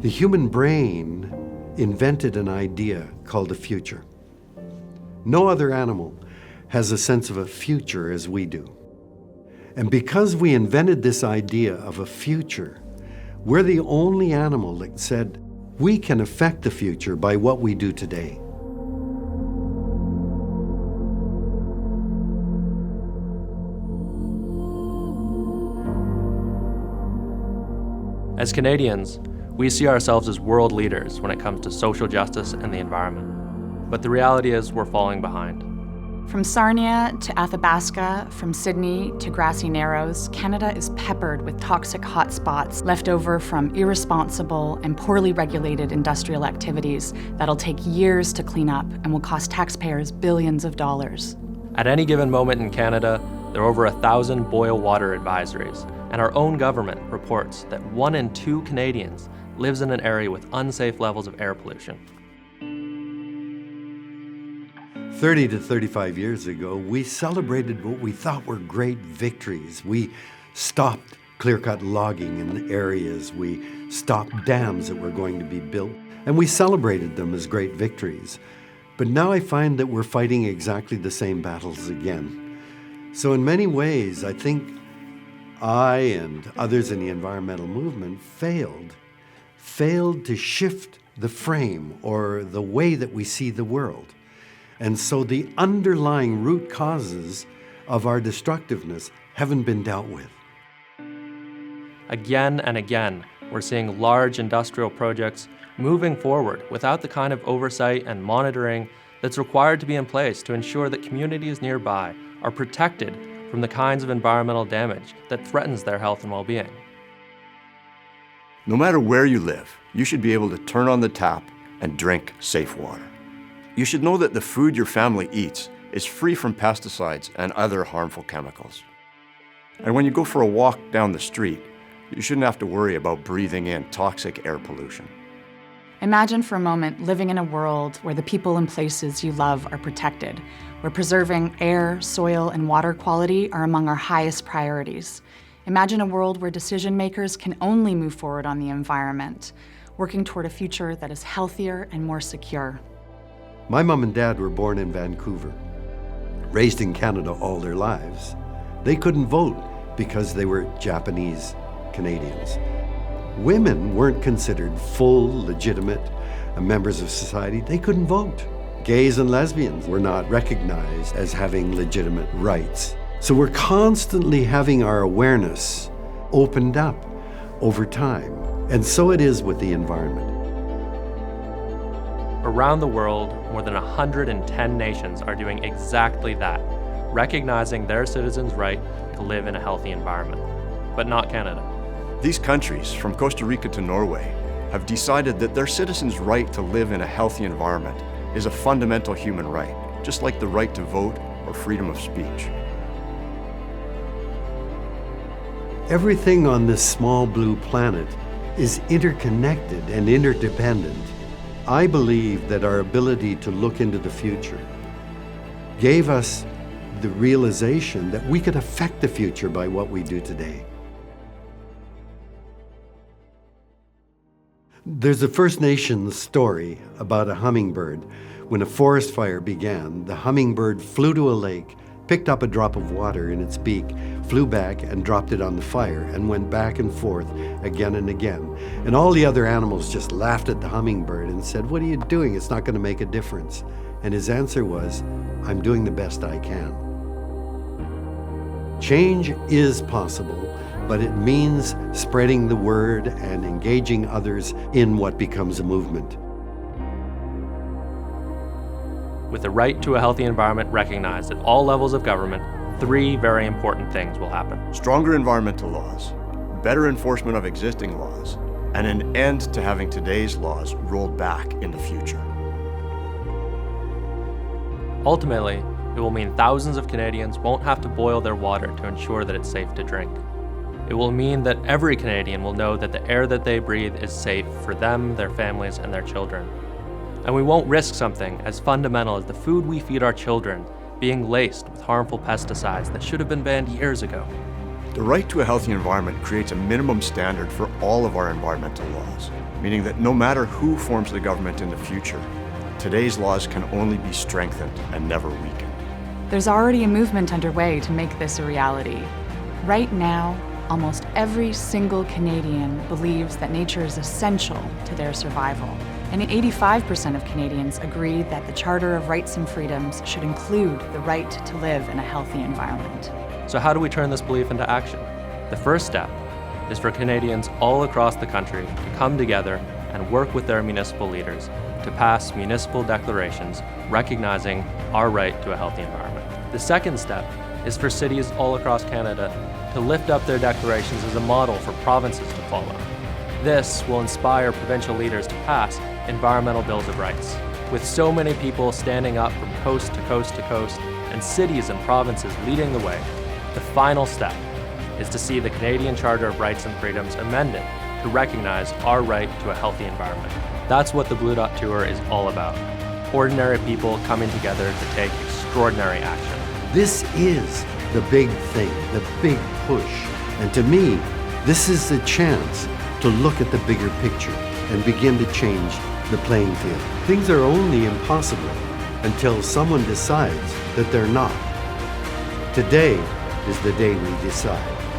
The human brain invented an idea called a future. No other animal has a sense of a future as we do. And because we invented this idea of a future, we're the only animal that said we can affect the future by what we do today. As Canadians, we see ourselves as world leaders when it comes to social justice and the environment. But the reality is we're falling behind. From Sarnia to Athabasca, from Sydney to Grassy Narrows, Canada is peppered with toxic hotspots left over from irresponsible and poorly regulated industrial activities that'll take years to clean up and will cost taxpayers billions of dollars. At any given moment in Canada, there are over 1,000 boil water advisories, and our own government reports that 1 in 2 Canadians lives in an area with unsafe levels of air pollution. 30 to 35 years ago, we celebrated what we thought were great victories. We stopped clear-cut logging in areas. We stopped dams that were going to be built, and we celebrated them as great victories. But now I find that we're fighting exactly the same battles again. So in many ways, I think I and others in the environmental movement failed to shift the frame or the way that we see the world. And so the underlying root causes of our destructiveness haven't been dealt with. Again and again, we're seeing large industrial projects moving forward without the kind of oversight and monitoring that's required to be in place to ensure that communities nearby are protected from the kinds of environmental damage that threatens their health and well-being. No matter where you live, you should be able to turn on the tap and drink safe water. You should know that the food your family eats is free from pesticides and other harmful chemicals. And when you go for a walk down the street, you shouldn't have to worry about breathing in toxic air pollution. Imagine for a moment living in a world where the people and places you love are protected, where preserving air, soil, and water quality are among our highest priorities. Imagine a world where decision makers can only move forward on the environment, working toward a future that is healthier and more secure. My mom and dad were born in Vancouver, raised in Canada all their lives. They couldn't vote because they were Japanese Canadians. Women weren't considered full, legitimate members of society. They couldn't vote. Gays and lesbians were not recognized as having legitimate rights. So we're constantly having our awareness opened up over time. And so it is with the environment. Around the world, more than 110 nations are doing exactly that, recognizing their citizens' right to live in a healthy environment, but not Canada. These countries, from Costa Rica to Norway, have decided that their citizens' right to live in a healthy environment is a fundamental human right, just like the right to vote or freedom of speech. Everything on this small blue planet is interconnected and interdependent. I believe that our ability to look into the future gave us the realization that we could affect the future by what we do today. There's a First Nations story about a hummingbird. When a forest fire began, the hummingbird flew to a lake, picked up a drop of water in its beak, flew back and dropped it on the fire, and went back and forth again and again. And all the other animals just laughed at the hummingbird and said, "What are you doing? It's not going to make a difference." And his answer was, "I'm doing the best I can." Change is possible, but it means spreading the word and engaging others in what becomes a movement. With the right to a healthy environment recognized at all levels of government, 3 very important things will happen. Stronger environmental laws, better enforcement of existing laws, and an end to having today's laws rolled back in the future. Ultimately, it will mean thousands of Canadians won't have to boil their water to ensure that it's safe to drink. It will mean that every Canadian will know that the air that they breathe is safe for them, their families, and their children. And we won't risk something as fundamental as the food we feed our children being laced with harmful pesticides that should have been banned years ago. The right to a healthy environment creates a minimum standard for all of our environmental laws, meaning that no matter who forms the government in the future, today's laws can only be strengthened and never weakened. There's already a movement underway to make this a reality. Right now, almost every single Canadian believes that nature is essential to their survival. And 85% of Canadians agree that the Charter of Rights and Freedoms should include the right to live in a healthy environment. So how do we turn this belief into action? The first step is for Canadians all across the country to come together and work with their municipal leaders to pass municipal declarations recognizing our right to a healthy environment. The second step is for cities all across Canada to lift up their declarations as a model for provinces to follow. This will inspire provincial leaders to pass environmental bills of rights. With so many people standing up from coast to coast to coast, and cities and provinces leading the way, the final step is to see the Canadian Charter of Rights and Freedoms amended to recognize our right to a healthy environment. That's what the Blue Dot Tour is all about. Ordinary people coming together to take extraordinary action. This is the big thing, the big push. And to me, this is the chance to look at the bigger picture and begin to change the playing field. Things are only impossible until someone decides that they're not. Today is the day we decide.